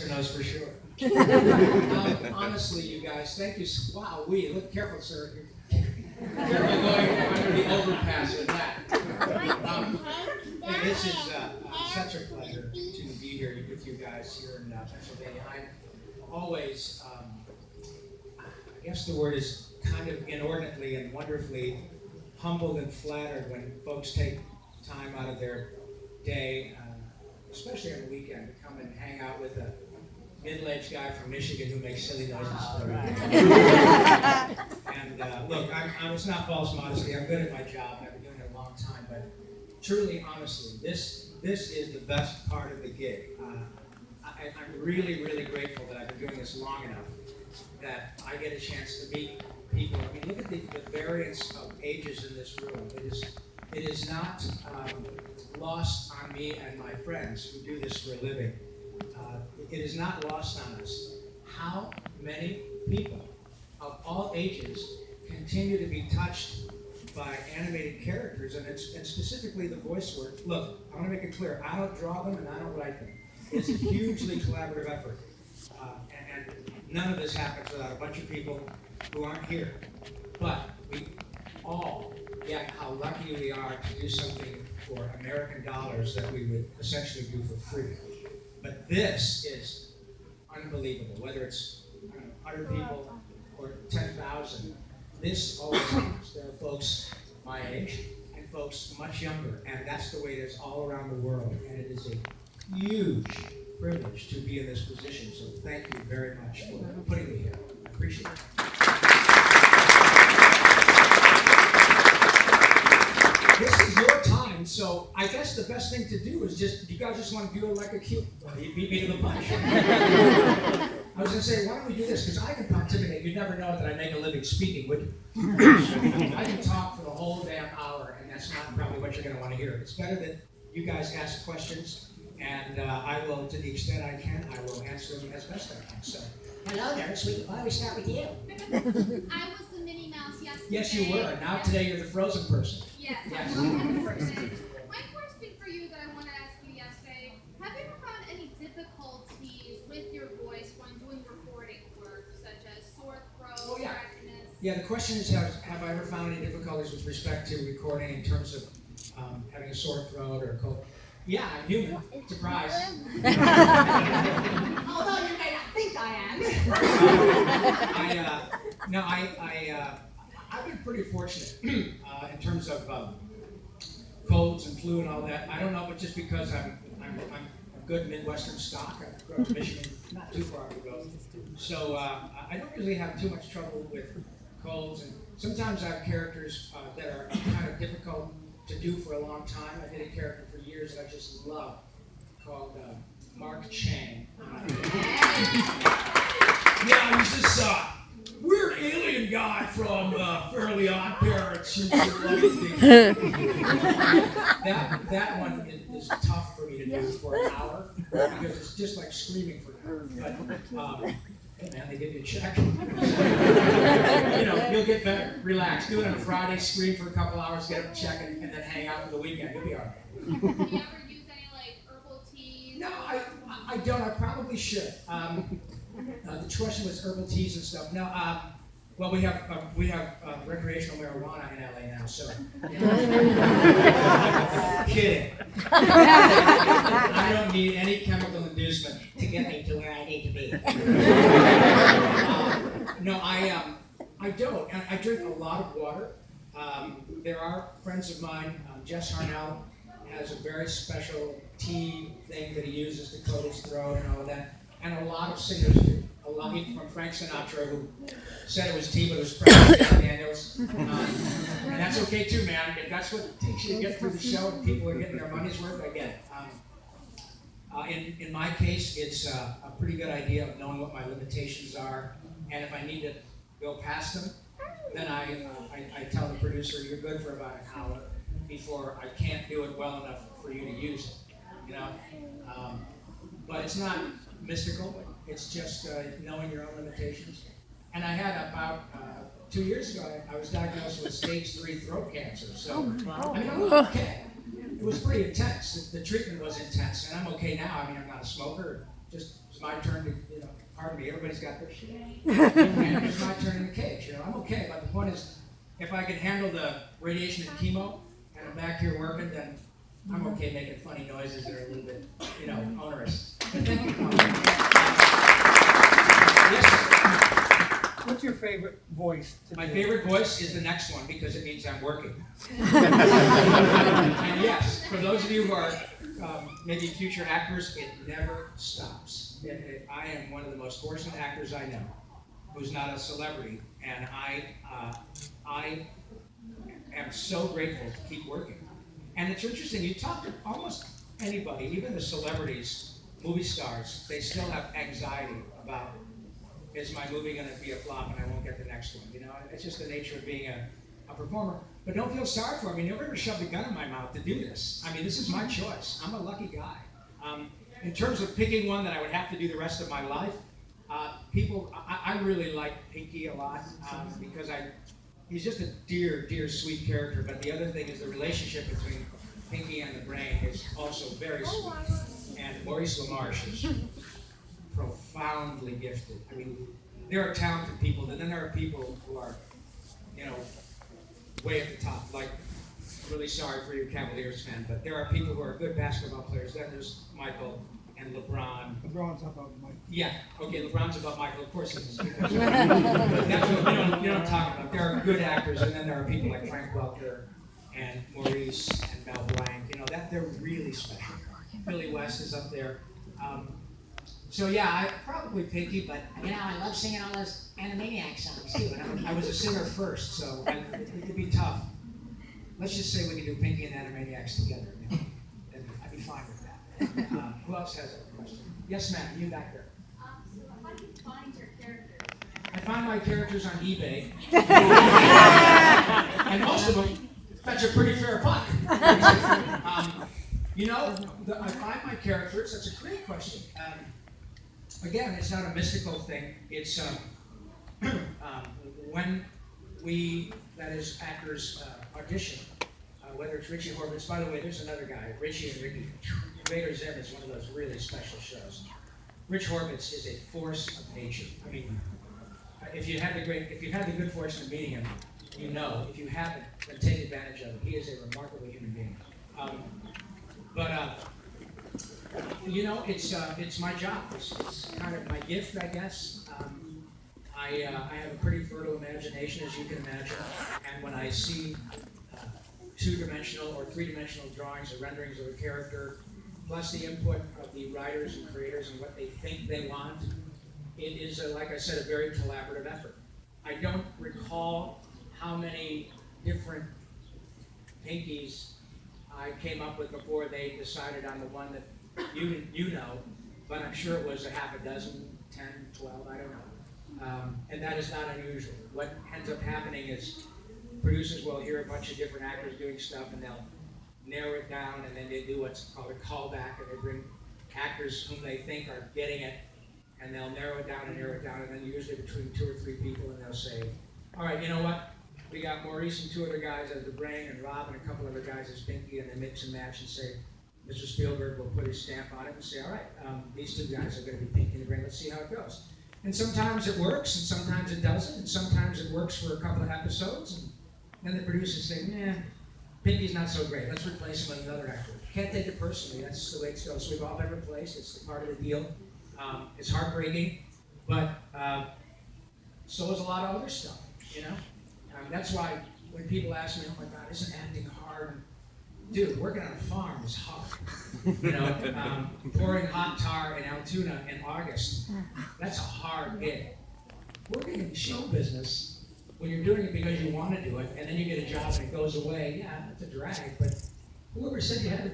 Lester knows for sure. Honestly, you guys, thank you. Wow, look careful, sir. Careful going under the overpass with that. This is such a pleasure to be here with you guys here in Pennsylvania. I'm always, I guess the word is kind of inordinately and wonderfully humbled and flattered when folks take time out of their day, especially on the weekend, to come and hang out with a middle-aged guy from Michigan who makes silly noises for me. And look, it's not false modesty. I'm good at my job. I've been doing it a long time, but truly, honestly, this is the best part of the gig. I'm really, really grateful that I've been doing this long enough that I get a chance to meet people. I mean, look at the variance of ages in this room. It is not lost on me and my friends who do this for a living. It is not lost on us how many people of all ages continue to be touched by animated characters, and specifically the voice work. Look, I want to make it clear, I don't draw them and I don't write them. It's a hugely collaborative effort. And none of this happens without a bunch of people who aren't here. But we all get how lucky we are to do something for American dollars that we would essentially do for free. But this is unbelievable, whether it's 100 people or 10,000. This always happens. There are folks my age and folks much younger, and that's the way it is all around the world. And it is a huge privilege to be in this position. So thank you very much for putting me here. I appreciate it. This is your time, so I guess the best thing to do is you guys just want to do it like a cute. You beat me to the punch. I was going to say, why don't we do this? Because I can pontificate. You'd never know that I make a living speaking, would you? I can talk for the whole damn hour, and that's not probably what you're going to want to hear. It's better that you guys ask questions, and I will, to the extent I can, I will answer them as best I can. So, hello there, sweet. Why don't we start with you? I was the Minnie Mouse yesterday. Yes, you were. Now today you're the Frozen person. Yes. Yes. My question for you that I want to ask you yesterday, have you ever found any difficulties with your voice when doing recording work, such as sore throat, scratchiness? Yeah, the question is, have I ever found any difficulties with respect to recording in terms of having a sore throat or a cold? Yeah, I'm human. Surprise. Although you may not think I am. I've been pretty fortunate in terms of colds and flu and all that. I don't know, but just because I'm a good Midwestern stock. I grew up in Michigan, not too far to go. So I don't really have too much trouble with colds. And sometimes I have characters that are kind of difficult to do for a long time. I did a character for years that I just love called Mark Chang. Yeah, he's this weird alien guy from Fairly Odd Parents who loves things. That one is tough for me to do for an hour because it's just like screaming for an hour. But hey man, they give you a check. You'll get better. Relax. Do it on a Friday, scream for a couple hours, get a check, and then hang out for the weekend. You'll be all right. Have you ever used any like herbal teas? No, I don't. I probably should. The question was herbal teas and stuff. No, well, we have recreational marijuana in LA now, so. Kidding. I don't need any chemical inducement To get me to where I need to be. No, I don't. And I drink a lot of water. There are friends of mine. Jess Harnell has a very special tea thing that he uses to coat his throat and all of that. And a lot of singers do. A lot from Frank Sinatra, who said it was tea, but it was probably John Daniels. And that's okay too, man. If that's what it takes you to get through the show and people are getting their money's worth, I get it. In my case, it's a pretty good idea of knowing what my limitations are, and if I need to go past them, then I tell the producer, you're good for about an hour before I can't do it well enough for you to use it, But it's not mystical. It's just knowing your own limitations. And I had about 2 years ago, I was diagnosed with stage 3 throat cancer. So I mean, I'm okay. It was pretty intense. The treatment was intense, and I'm okay now. I mean, I'm not a smoker. just it's my turn to, pardon me, everybody's got their shit. And it's my turn in the cage. I'm okay, but the point is, if I can handle the radiation and chemo, and I'm back here working, then I'm okay making funny noises that are a little bit, onerous. But thank you. Yes. What's your favorite voice? My favorite voice is the next one because it means I'm working. And yes, for those of you who are maybe future actors, it never stops. I am one of the most fortunate actors I know who's not a celebrity, and I am so grateful to keep working. And it's interesting, you talk to almost anybody, even the celebrities, movie stars, they still have anxiety about, is my movie going to be a flop and I won't get the next one? It's just the nature of being a performer. But don't feel sorry for me. Nobody ever shoved a gun in my mouth to do this. This is my choice. I'm a lucky guy. In terms of picking one that I would have to do the rest of my life, I really like Pinky a lot because he's just a dear, dear, sweet character. But the other thing is the relationship between Pinky and the Brain is also very sweet. And Maurice LaMarche is profoundly gifted. There are talented people, and then there are people who are, way at the top. Like, really sorry for your Cavaliers fan, but there are people who are good basketball players. Then there's Michael and LeBron. LeBron's above Mike. Yeah, okay, LeBron's above Michael. Of course he is. But that's what you don't talk about. There are good actors, and then there are people like Frank Welker and Maurice and Mel Blanc. That they're really special. Billy West is up there. So yeah, I probably Pinky, but I love singing all those Animaniac songs too. I was a singer first, so it could be tough. Let's just say we can do Pinky and Animaniacs together. I'd be fine with that. Who else has a question? Yes, ma'am, you back there. So how do you find your characters? I find my characters on eBay, and most of them fetch a pretty fair buck. I find my characters. That's a great question. Again, it's not a mystical thing. It's when we, that is, actors audition, whether it's Richie Horvitz. By the way, there's another guy, Richie and Ricky. Invader Zim is one of those really special shows. Rich Horvitz is a force of nature. If you had the good fortune of meeting him, If you haven't, then take advantage of him. He is a remarkable human being. It's my job. It's kind of my gift, I guess. I have a pretty fertile imagination, as you can imagine, and when I see two-dimensional or three-dimensional drawings or renderings of a character, plus the input of the writers and creators and what they think they want, it is, like I said, a very collaborative effort. I don't recall how many different Pinkies I came up with before they decided on the one that you know, but I'm sure it was a half a dozen, 10, 12, I don't know. And that is not unusual. What ends up happening is producers will hear a bunch of different actors doing stuff and they'll narrow it down, and then they do what's called a callback, and they bring actors whom they think are getting it, and they'll narrow it down, and then usually between 2 or 3 people, and they'll say, all right, you know what? We got Maurice and 2 other guys as the Brain, and Rob and a couple other guys as Pinky, and they mix and match and say, Mr. Spielberg will put his stamp on it and say, all right, these 2 guys are going to be Pinky and the Brain. Let's see how it goes. And sometimes it works, and sometimes it doesn't, and sometimes it works for a couple of episodes, and then the producers say, Pinky's not so great. Let's replace him with another actor. Can't take it personally. That's the way it goes. We've all been replaced. It's part of the deal. It's heartbreaking, but so is a lot of other stuff, That's why when people ask me, oh my God, isn't acting hard? Dude, working on a farm is hard. Pouring hot tar in Altoona in August, that's a hard gig. Working in the show business, when you're doing it because you want to do it, and then you get a job and it goes away, yeah, it's a drag, but whoever said you had to be